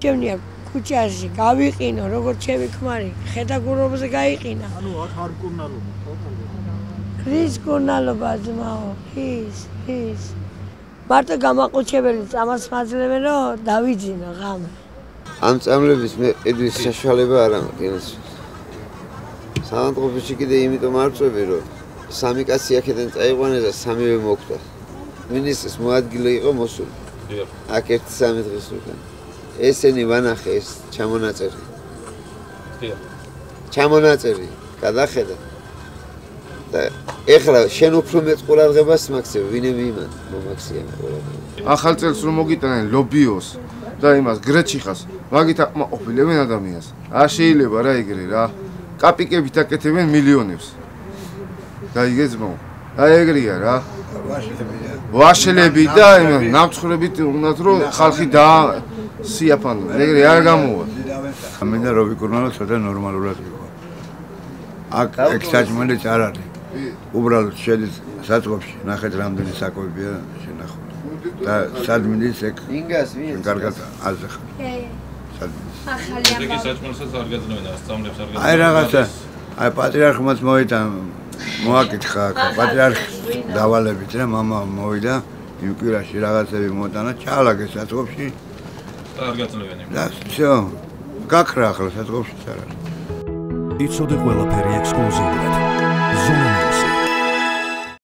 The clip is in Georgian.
შემნია ქუჩაში გავიყინო როგორც ჩემი ქმარი ხედაგურობაზე გაიყინა ანუ არ კურნალობა რის კურნალობა ძმაო ის მარტო გამაყუჩებელი წამას მაძლევენ რომ დავიძინო ღამე ამ წამლების მე ედვის საშუალება არ ამაქვს სამანტყოფში კიდე იმიტომ არ წვევი რომ სამი კაცი აქედან წაიყვანეს და სამივე მოკვდა მინისტრის მოადგილე იყო მოსული აქ 1-3 დღის უკან ესენი ვანახე ეს ჩამონაწერი გადახედა და ეხლა შენ უფრო მეც ყურადღებას მაქცევ ვინმე იმან მომაქცია ყურადღება ახალ წელს რომ მოგიტანენ ლობიოს და იმას გრეჩიხას მაგით აკმაყოფილებენ ადამიანს არ შეიძლება რა ეგრე რა კაპიკებით აკეთებენ მილიონებს გაიგე ძმაო აი ეგრეა რა ვაშლები და ნამცხრებით უნდათ რომ ხალხი და სიაფანო ეგრე არ გამოვა მინდა რომ ვიკურნალო ცოტა ნორმალურად იყო აქ ექსაჯმენტიც არ არის უბრალოდ შედის საწყობში ნახეთ რამდენი საკვებია შენახული და სადმინის ეგ ინგას ვინ კარგად აზრახა ახალი საჭმელსაც არ გაძლევენ ასწავლებს არ გაძლევენ აი რაღაცა აი პატრიარქმაც მოაკითხა პატრიარქ დავალებით რა მამა მოვიდა იმ კვირაში რაღაცები მოტანა ჩაალაგე საწყობში არ გაძლევენ და всё გაქრა ახლა საწყობში არ არის იცოდე ყველაფერი ექსკლუზიურად ზონა